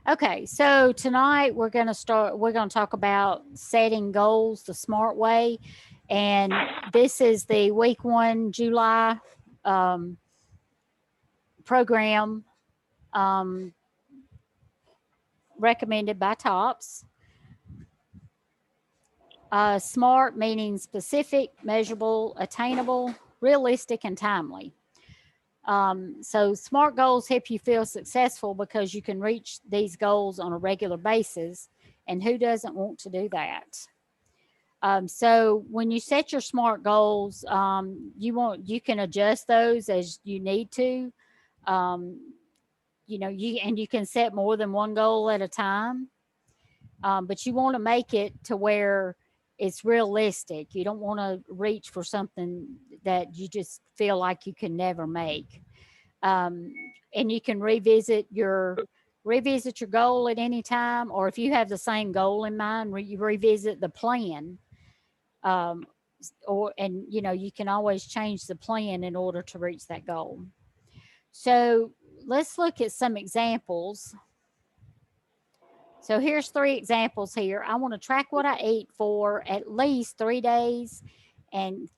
Okay, so tonight we're going to talk about setting goals the smart way. And this is the week one, July um, program um, recommended by TOPS. Smart meaning specific, measurable, attainable, realistic, and timely. So, SMART goals help you feel successful because you can reach these goals on a regular basis. And who doesn't want to do that? So, when you set your SMART goals, you can adjust those as you need to. Um, you can set more than one goal at a time, but you want to make it to where it's realistic. You don't want to reach for something that you just feel like you can never make. um, and you can revisit your goal at any time, or if you have the same goal in mind, you revisit the plan. um, you can always change the plan in order to reach that goal. So let's look at some examples. So here's three examples here. I want to track what I eat for at least 3 days and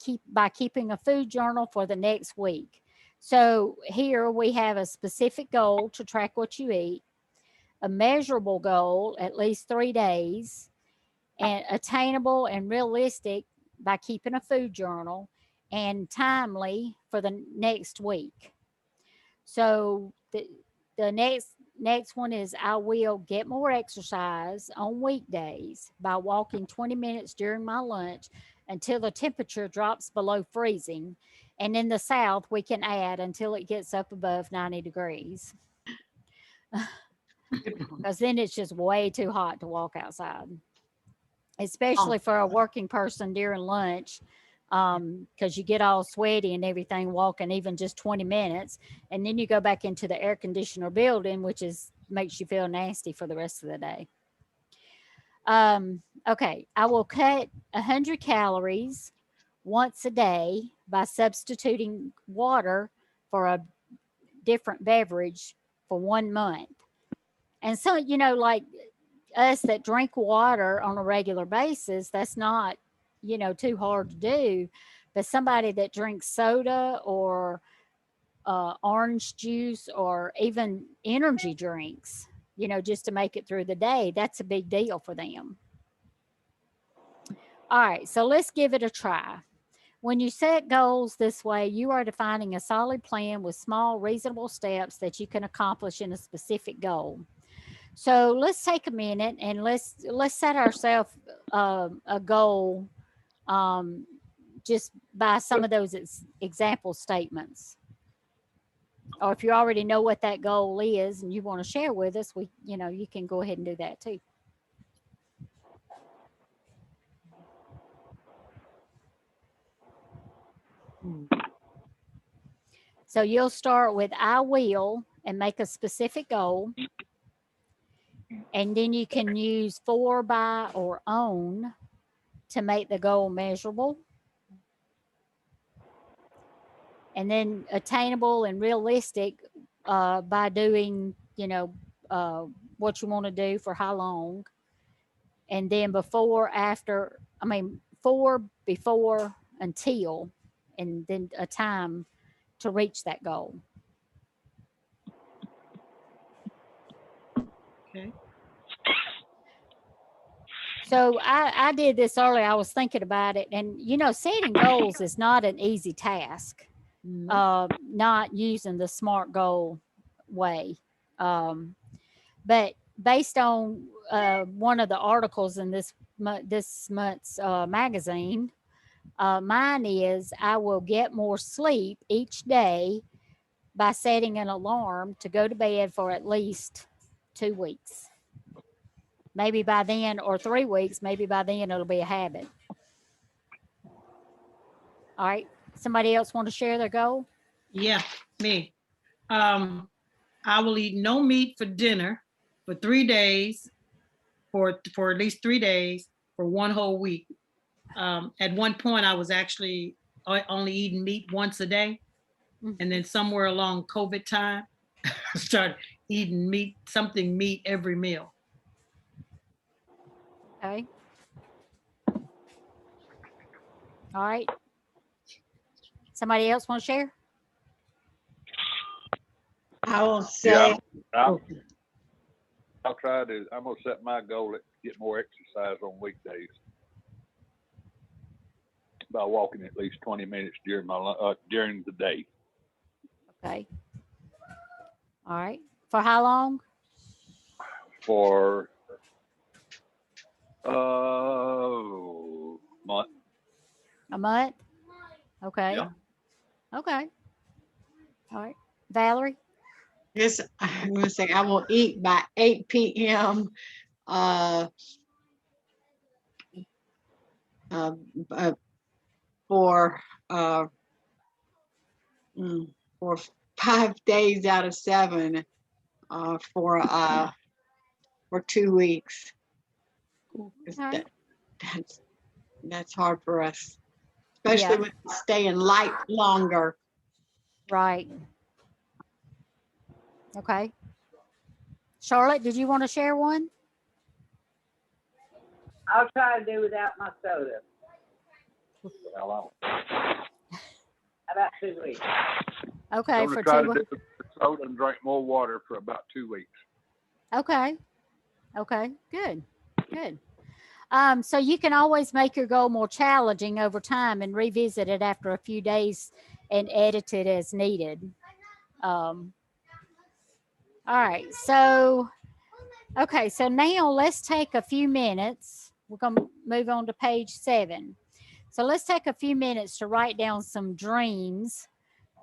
keeping a food journal for the next week. So here we have a specific goal to track what you eat, a measurable goal, at least 3 days, and attainable and realistic by keeping a food journal, and timely for the next week. So the next one is I will get more exercise on weekdays by walking 20 minutes during my lunch until the temperature drops below freezing. And in the south, we can add until it gets up above 90 degrees, because then it's just way too hot to walk outside, Oh, especially for a working person during lunch, because you get all sweaty and everything walking even just 20 minutes, and then you go back into the air conditioner building, which is makes you feel nasty for the rest of the day. Okay, I will cut 100 calories once a day by substituting water for a different beverage for 1 month. And so, like us that drink water on a regular basis, that's not, too hard to do. But somebody that drinks soda or orange juice or even energy drinks, just to make it through the day, that's a big deal for them. All right, so let's give it a try. When you set goals this way, you are defining a solid plan with small, reasonable steps that you can accomplish in a specific goal. So let's take a minute and let's set ourselves a goal, um, just by some of those example statements. Or if you already know what that goal is and you want to share with us, you can go ahead and do that too. hmm. So you'll start with I will and make a specific goal, and then you can use for, by, or own to make the goal measurable, and then attainable and realistic, by doing, uh, what you want to do for how long, and then before, after, I mean, for, before, until, and then a time to reach that goal. Okay. So I did this earlier. I was thinking about it, and setting goals is not an easy task. Nope. Not using the SMART goal way. Um, but based on one of the articles in this month's magazine, mine is I will get more sleep each day by setting an alarm to go to bed for at least 2 weeks. Maybe by then, or 3 weeks, maybe by then it'll be a habit. All right. Somebody else want to share their goal? Yeah, me. Um, I will eat no meat for dinner for 3 days, for at least 3 days for one whole week. At one point, I was actually only eating meat once a day, Mm. and then somewhere along COVID time, I started eating meat every meal. Okay. All right. Somebody else want to share? I will Yeah, say, I'm gonna set my goal to get more exercise on weekdays by walking at least 20 minutes during the day. Okay. All right. For how long? For month. A month? Okay. Yeah. Okay. All right. Valerie? yes, I'm going to say I will eat by 8 p.m. Uh, uh, uh, for uh, for 5 days out of 7 for 2 weeks. 'Cause All right. that's hard for us, especially Yeah. with staying light longer. Right. Okay. Charlotte, did you want to share one? I'll try to do without my soda. How long? About 2 weeks. Okay. I'm For gonna try two. to do soda and drink more water for about 2 weeks. Okay. Okay. Good. Good. So you can always make your goal more challenging over time and revisit it after a few days and edit it as needed. All right. So, okay. So now let's take a few minutes. We're going to move on to page 7. So let's take a few minutes to write down some dreams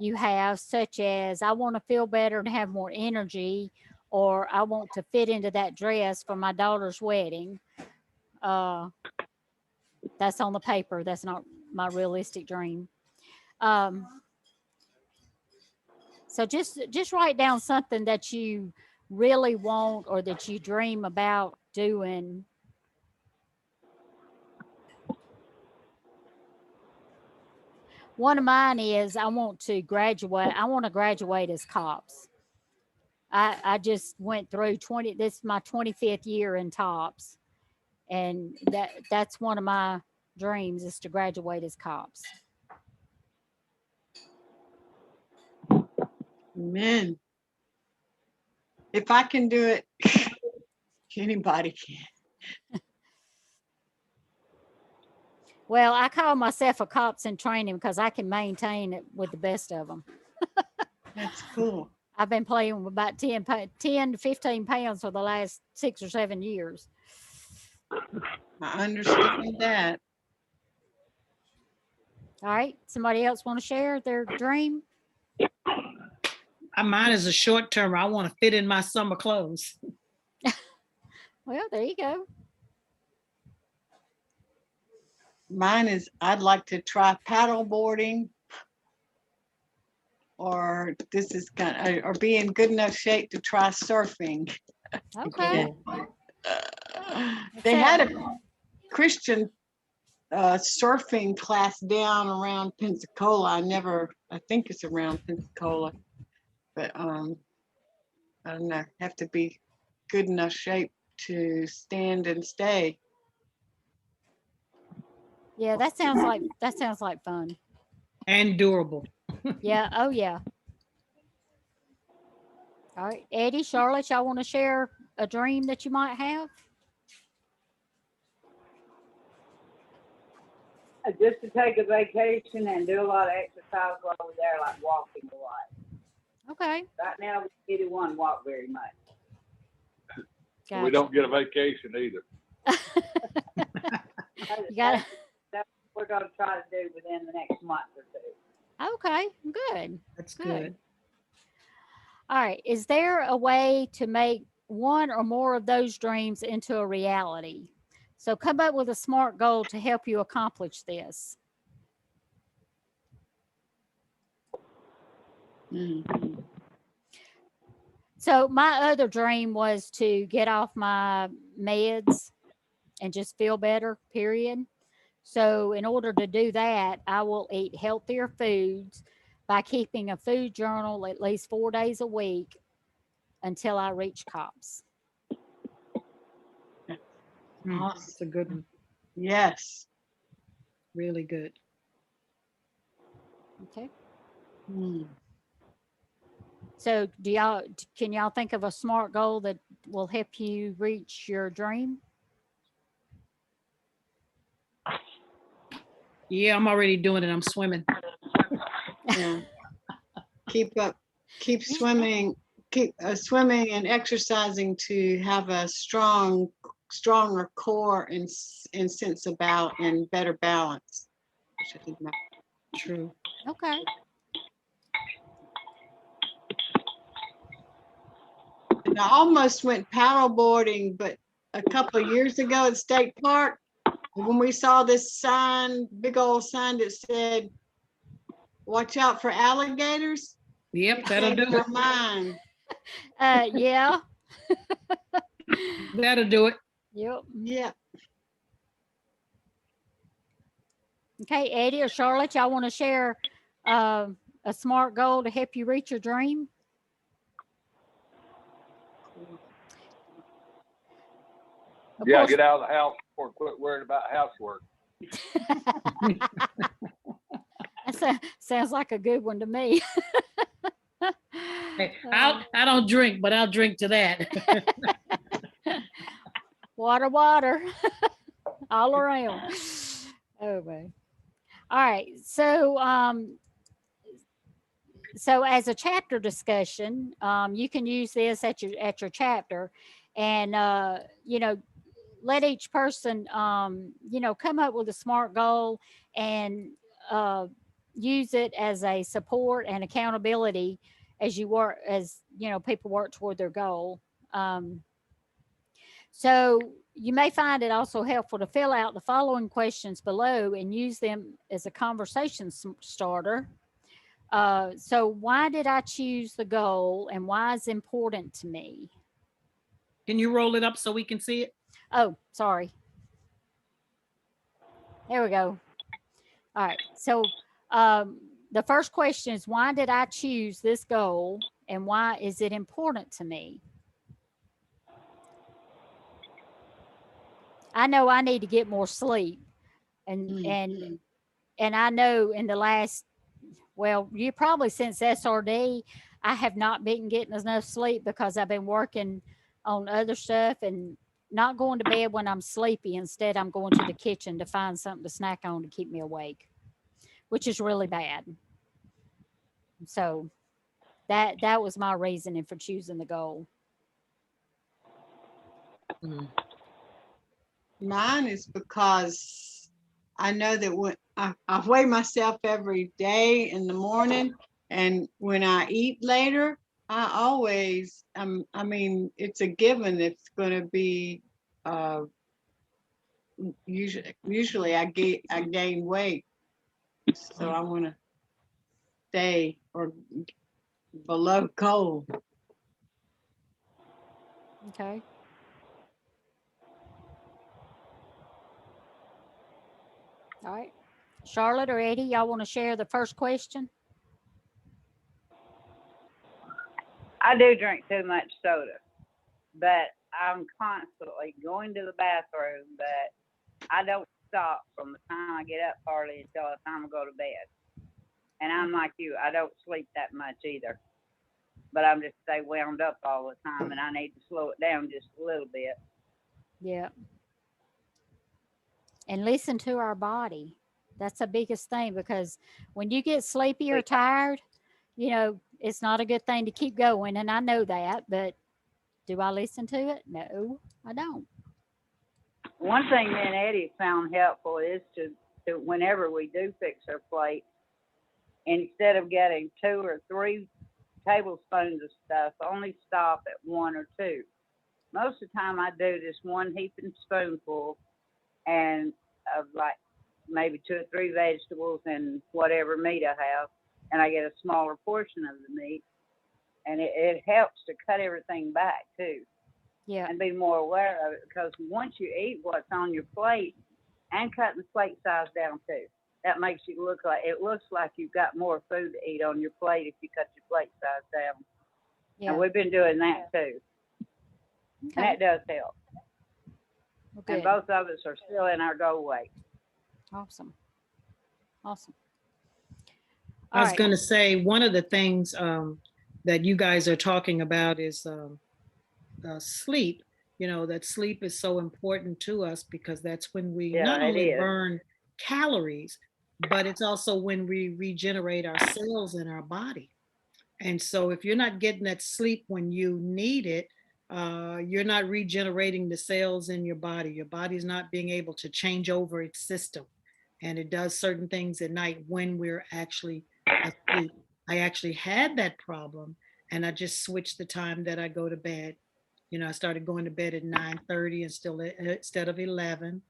you have, such as I want to feel better and have more energy, or I want to fit into that dress for my daughter's wedding. That's on the paper. That's not my realistic dream. Um, so just write down something that you really want or that you dream about doing. One of mine is I want to graduate. I want to graduate as cops. I just went through 20. This is my 25th year in tops, and that's one of my dreams is to graduate as cops. Amen. If I can do it, anybody can. Well, I call myself a cops in training because I can maintain it with the best of them. That's cool. I've been playing with about 10 to 15 pounds for the last 6 or 7 years. I understand that. All right. Somebody else want to share their dream? Mine is a short term. I want to fit in my summer clothes. Well, there you go. Mine is I'd like to try paddle boarding, or this is kind of, or be in good enough shape to try surfing. Okay. They had a Christian surfing class down around Pensacola. I think it's around Pensacola, but I don't know, have to be good enough shape to stand and stay. Yeah, that sounds like fun. And durable. Yeah. Oh yeah. All right. Eddie, Charlotte, y'all want to share a dream that you might have? Just to take a vacation and do a lot of exercise while we're there, like walking a lot. Okay. Right now, we either one walk very much. Gotcha. We don't get a vacation either. You got That's what we're going to try to do within the next month or two. Okay. Good. That's Good. good. All right. Is there a way to make one or more of those dreams into a reality? So come up with a SMART goal to help you accomplish this. Mhm. So my other dream was to get off my meds and just feel better, period. So in order to do that, I will eat healthier foods by keeping a food journal at least 4 days a week. until I reach COPS. That's a good one. Yes. Really good. Okay. Hmm. So can y'all think of a SMART goal that will help you reach your dream? Yeah, I'm already doing it. I'm swimming. Yeah. Keep swimming, keep swimming and exercising to have a stronger core and sense about and better balance. True. Okay. And I almost went paddleboarding, but a couple of years ago at State Park, when we saw this sign, big old sign that said, "Watch out for alligators," Yep, it that'll changed do our it. mind. Yeah. That'll do it. Yeah. Okay, Eddie or Charlotte, y'all want to share a SMART goal to help you reach your dream? Of Yeah, course, get out of the house or quit worrying about housework. that sounds like a good one to me. Hey, I don't drink, but I'll drink to that. Water, all around. Oh man. All right. So as a chapter discussion, you can use this at your chapter, and let each person come up with a SMART goal and use it as a support and accountability as people work toward their goal. So you may find it also helpful to fill out the following questions below and use them as a conversation starter. So why did I choose the goal and why is it important to me? Can you roll it up so we can see it? Oh, sorry. There we go. All right. So the first question is, why did I choose this goal and why is it important to me? I know I need to get more sleep, and I know in the last, you probably since SRD, I have not been getting enough sleep because I've been working on other stuff and not going to bed when I'm sleepy. Instead, I'm going to the kitchen to find something to snack on to keep me awake, which is really bad. So that was my reasoning for choosing the goal. Mine is because I know that when I weigh myself every day in the morning, and when I eat later, I always, it's a given. It's going to be, usually I gain weight. So I want to stay or below goal. Okay. All right. Charlotte or Eddie, y'all want to share the first question? I do drink too much soda, but I'm constantly going to the bathroom, but I don't stop from the time I get up hardly until the time I go to bed. And I'm like you, I don't sleep that much either, but I'm just stay wound up all the time, and I need to slow it down just a little bit. Yeah. And listen to our body. That's the biggest thing, because when you get sleepy or tired, it's not a good thing to keep going. And I know that, but do I listen to it? No, I don't. One thing me and Eddie found helpful is to whenever we do fix our plate, instead of getting 2 or 3 tablespoons of stuff, only stop at 1 or 2. Most of the time I do just 1 heaping spoonful and of like maybe 2 or 3 vegetables and whatever meat I have, and I get a smaller portion of the meat, and it helps to cut everything back too. Yeah. And be more aware of it, because once you eat what's on your plate and cutting the plate size down too, that makes you looks like you've got more food to eat on your plate if you cut your plate size down. Yeah. And we've been doing that too. And Okay. that does help. Well, And good. both of us are still in our goal weight. Awesome. Awesome. I All was right. going to say, one of the things that you guys are talking about is sleep. You know, that sleep is so important to us because that's when we Yeah, not it only is. burn calories, but it's also when we regenerate our cells in our body. And so if you're not getting that sleep when you need it, you're not regenerating the cells in your body. Your body's not being able to change over its system. And it does certain things at night when we're actually asleep. I actually had that problem and I just switched the time that I go to bed. You know, I started going to bed at 9:30 and still instead of 11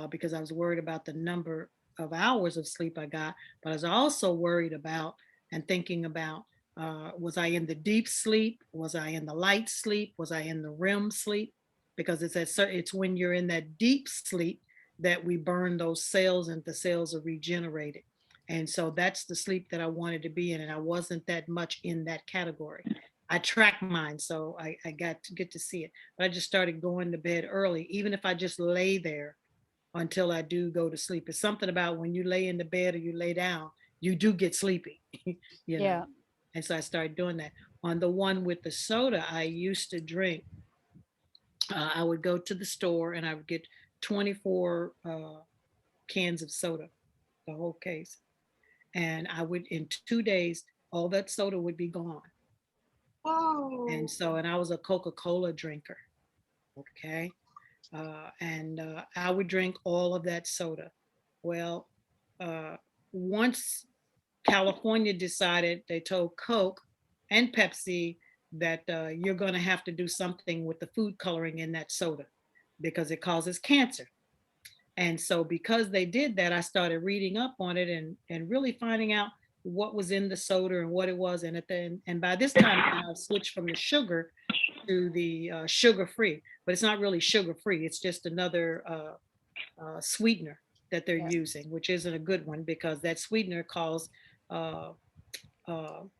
because I was worried about the number of hours of sleep I got. But I was also worried about and thinking about was I in the deep sleep? Was I in the light sleep? Was I in the REM sleep? Because it's when you're in that deep sleep that we burn those cells and the cells are regenerated. And so that's the sleep that I wanted to be in. And I wasn't that much in that category. I track mine, so I got to get to see it. But I just started going to bed early, even if I just lay there until I do go to sleep. It's something about when you lay in the bed or you lay down, you do get sleepy, you know. Yeah. And so I started doing that. On the one with the soda, I used to drink. I would go to the store and I would get 24 cans of soda, the whole case. And I would, in 2 days, all that soda would be gone. Oh, And so, and I was a Coca-Cola drinker. Okay. And I would drink all of that soda. Well, uh, once California decided, they told Coke and Pepsi that you're going to have to do something with the food coloring in that soda because it causes cancer. And so because they did that, I started reading up on it and really finding out what was in the soda and what it was in it. And by this time, I switched from the sugar to the sugar free, but it's not really sugar free. It's just another sweetener that they're Yeah. using, which isn't a good one because that sweetener causes uh,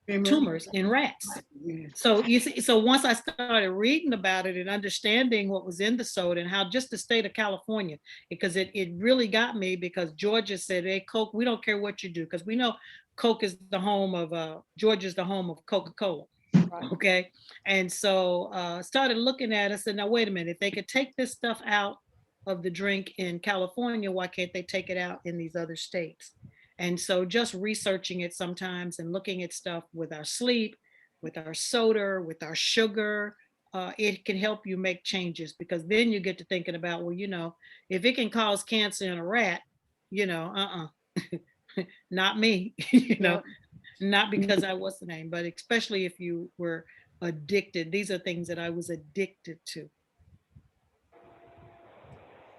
remember? tumors in rats. Yeah. So you see, so once I started reading about it and understanding what was in the soda and how just the state of California, because it really got me because Georgia said, hey, Coke, we don't care what you do, because we know Coke is the home of Georgia's the home of Coca-Cola. Right. Okay. And so started looking at it, said, now wait a minute, if they could take this stuff out of the drink in California, why can't they take it out in these other states? And so just researching it sometimes and looking at stuff with our sleep, with our soda, with our sugar, it can help you make changes because then you get to thinking about, well, you know, if it can cause cancer in a rat, you know, not me, you know, Yep. not because I was the name, but especially if you were addicted. These are things that I was addicted to.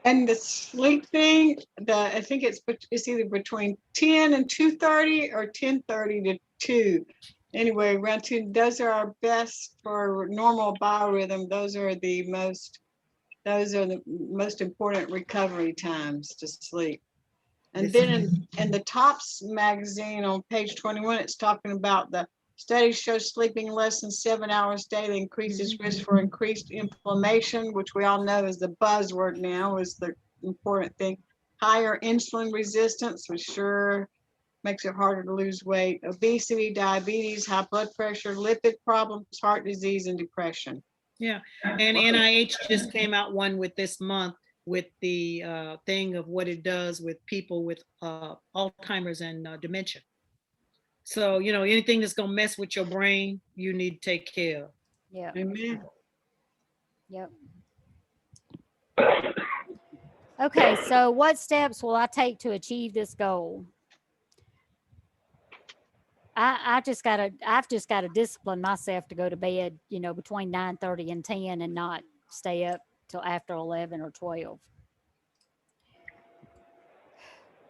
And the sleep thing, I think it's either between 10 and 2:30 or 10:30 to 2. Anyway, around 2, those are our best for normal biorhythm. Those are the most important recovery times to sleep. And then in the TOPS magazine on page 21, it's talking about the studies show sleeping less than 7 hours daily increases risk for increased inflammation, which we all know is the buzzword now, is the important thing. Higher insulin resistance, which sure makes it harder to lose weight. Obesity, diabetes, high blood pressure, lipid problems, heart disease, and depression. Yeah, and NIH just came out one with this month with the thing of what it does with people with Alzheimer's and dementia. So, you know, anything that's gonna mess with your brain, you need to take care of. Yeah. Amen. Yep. Okay, so what steps will I take to achieve this goal? I've just gotta discipline myself to go to bed, you know, between 9:30 and 10 and not stay up till after 11 or 12.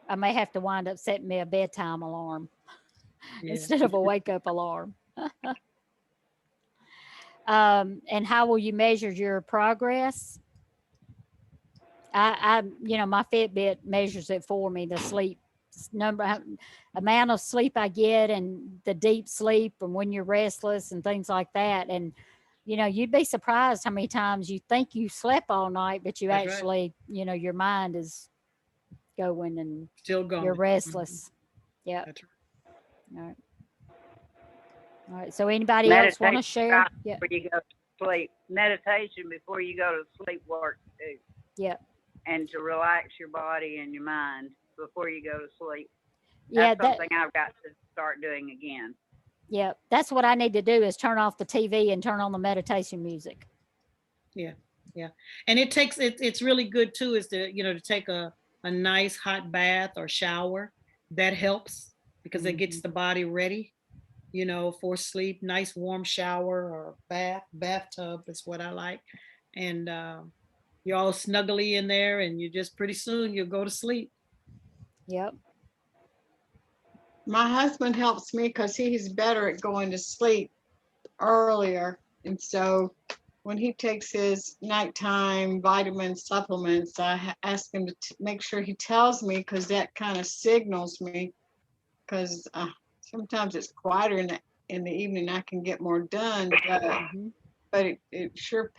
I may have to wind up setting me a bedtime alarm Yeah. instead of a wake up alarm. And how will you measure your progress? You know, my Fitbit measures it for me, the sleep amount of sleep I get and the deep sleep and when you're restless and things like that. And, you know, you'd be surprised how many times you think you slept all night, but you That's right. actually, you know, your mind is going and Still going. you're restless. Yep. That's All right. All right. So anybody else want to Meditation share? right Yeah. Before you go to sleep. Meditation before you go to sleep works too. Yep. And to relax your body and your mind before you go to sleep. Yeah. That's something I've got to start doing again. Yeah. That's what I need to do is turn off the TV and turn on the meditation music. Yeah. And it takes, it's really good too, is to, you know, to take a nice hot bath or shower. That helps because it gets the body ready, you know, for sleep. Nice warm shower or bathtub is what I like. And you're all snuggly in there and you just pretty soon you'll go to sleep. Yep. My husband helps me because he's better at going to sleep earlier. And so when he takes his nighttime vitamin supplements, I ask him to make sure he tells me because that kind of signals me. Because sometimes it's quieter in the evening. I can get more done, but it sure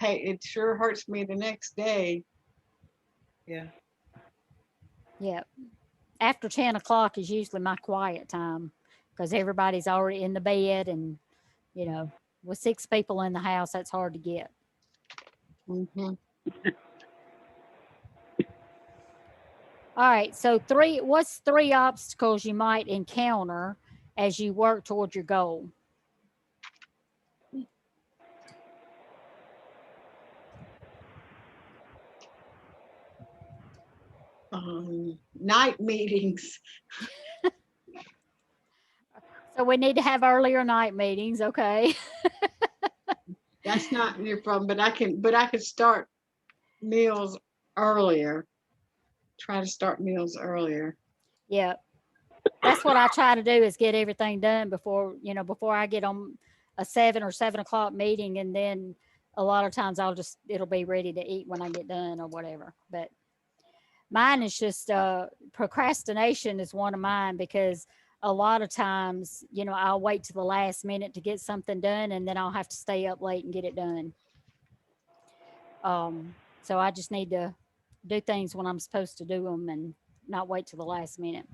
hurts me the next day. Yeah. Yep. After 10 o'clock is usually my quiet time because everybody's already in the bed and, you know, with 6 people in the house, that's hard to get. Mhm. All right. So what's 3 obstacles you might encounter as you work toward your goal? Night meetings. So we need to have earlier night meetings. Okay. That's not your problem, but I can start meals earlier. Try to start meals earlier. Yeah. That's what I try to do is get everything done before I get on a 7 or 7 o'clock meeting. And then a lot of times it'll be ready to eat when I get done or whatever. But mine is just procrastination is one of mine because a lot of times, you know, I'll wait to the last minute to get something done and then I'll have to stay up late and get it done. So I just need to do things when I'm supposed to do them and not wait to the last minute.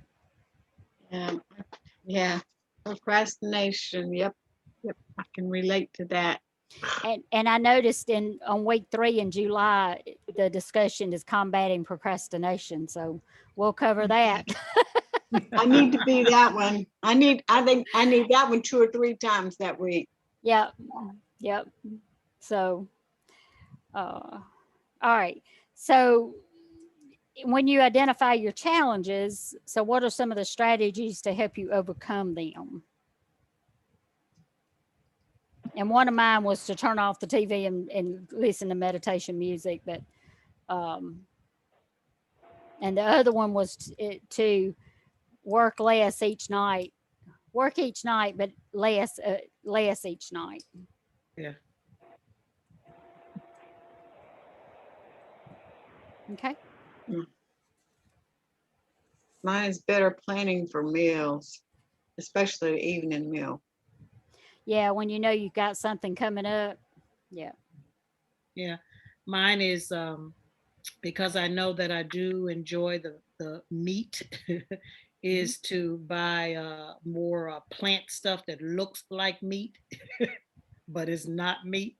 Yeah. Procrastination. Yep. I can relate to that. And I noticed on week 3 in July, the discussion is combating procrastination. So we'll cover that. I need to be that one. I think I need that one 2 or 3 times that week. Yep. So, all right. So when you identify your challenges, so what are some of the strategies to help you overcome them? And one of mine was to turn off the TV and listen to meditation music, but, and the other one was to work less each night, but less each night. Yeah. Okay. Mine is better planning for meals, especially the evening meal. Yeah, when you know you've got something coming up. Yeah. Yeah. Mine is because I know that I do enjoy the meat is to buy more plant stuff that looks like meat, but it's not meat,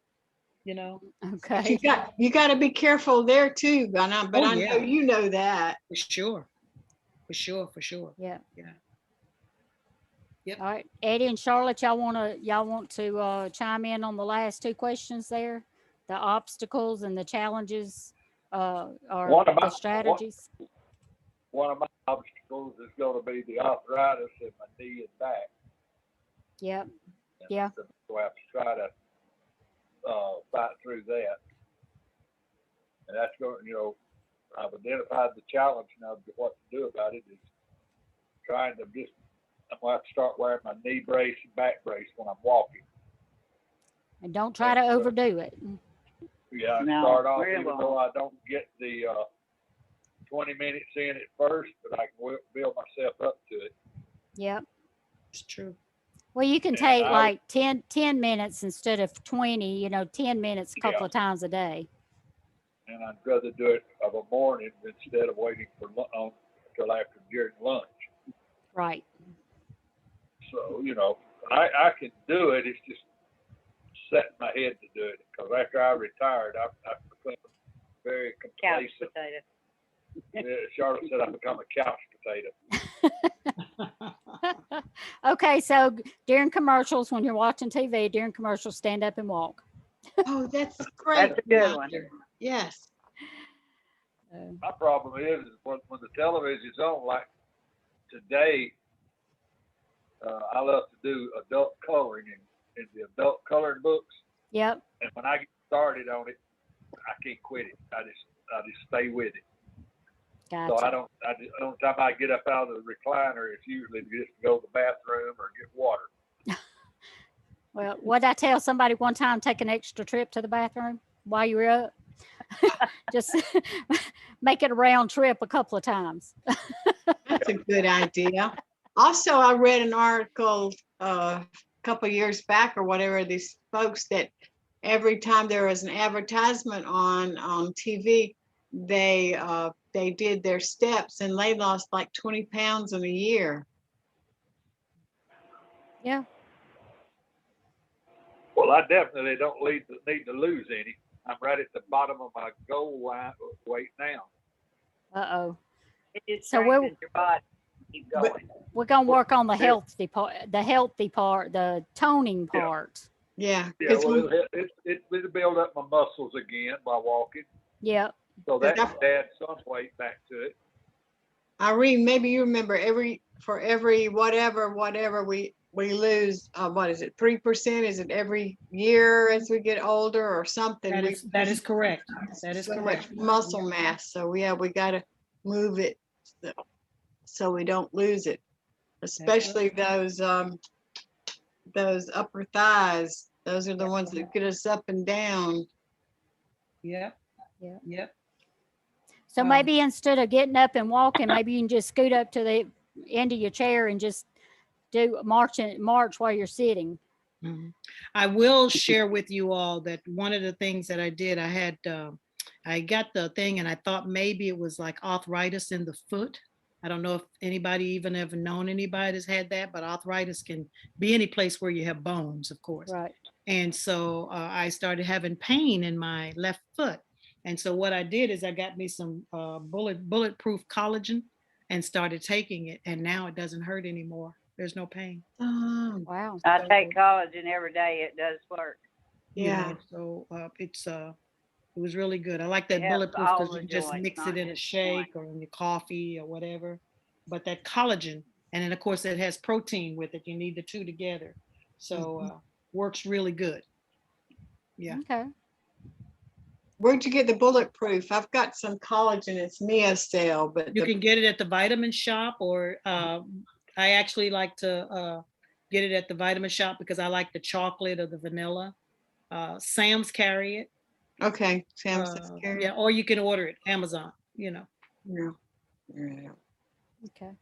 you know? Okay. You got to be careful there too, but I know you know that. For sure. Yeah. Yeah. Yep. All right, Eddie and Charlotte, y'all want to chime in on the last 2 questions there, the obstacles and the challenges, or the strategies. One of my obstacles is going to be the arthritis in my knee and back. Yep. And Yeah. so I have to try to fight through that. And that's going, you know, I've identified the challenge now. What to do about it is trying to I'm going to have to start wearing my knee brace and back brace when I'm walking. And don't try to overdo it. Yeah, I No, start off, very even well. though I don't get the 20 minutes in at first, but I can build myself up to it. Yep. It's true. Well, you can And take I- like 10 minutes instead of 20, 10 minutes a couple Yeah. of times a day. And I'd rather do it of a morning instead of waiting for until after during lunch. Right. So, I can do it. It's just setting my head to do it. Because after I retired, I've become very Couch complacent. potato. Charlotte said I've become a couch potato. Okay, so during commercials, when you're watching TV, during commercials, stand up and walk. Oh, that's great. That's a good one. Doctor. Yes. My problem is when the television's on, like today, I love to do adult coloring in the adult coloring books. Yep. And when I get started on it, I can't quit it. I just stay with it. Gotcha. So the only time I get up out of the recliner is usually just to go to the bathroom or get water. Well, what did I tell somebody one time? Take an extra trip to the bathroom while you were up. Just make it a round trip a couple of times. That's a good idea. Also, I read an article a couple years back or whatever, these folks that every time there was an advertisement on TV, they did their steps and they lost like 20 pounds in a year. Yeah. Well, I definitely don't need to lose any. I'm right at the bottom of my goal weight now. Uh-oh. It just So we're- strengthens your body. Keep But- going. We're gonna work on the Yeah. healthy part, the toning Yeah. part. Yeah. Yeah, 'cause well, when- it'll build up my muscles again by walking. Yep. So that That's- would add some weight back to it. Irene, maybe you remember for every whatever we lose, what is it, 3%? Is it every year as we get older or something? That is correct. That is so correct. much muscle mass. So we gotta move it so we don't lose it. Especially those upper thighs. Those are the ones that get us up and down. Yep. Yep. Yep. So Wow. maybe instead of getting up and walking, maybe you can just scoot up to the end of your chair and just do march while you're sitting. Mhm. I will share with you all that one of the things that I did, I got the thing and I thought maybe it was like arthritis in the foot. I don't know if anybody even ever known anybody that's had that, but arthritis can be any place where you have bones, of course. Right. And so I started having pain in my left foot. And so what I did is I got me some bulletproof collagen and started taking it. And now it doesn't hurt anymore. There's no pain. Wow. I take collagen every day. It does work. you Yeah. know, so it was really good. I like that It helps bulletproof all because the you can just joints, mix not it in a just shake one. or in your coffee or whatever. But that collagen, and then of course it has protein with it. You need the two together. So works really good. Yeah. Okay. Where'd you get the bulletproof? I've got some collagen. It's NeoCell, but You can get it at the vitamin shop, or I actually like to get it at the vitamin shop because I like the chocolate or the vanilla. Sam's carry it. okay. Sam says Yeah, or you can order it Amazon. Yeah. Yeah. Okay.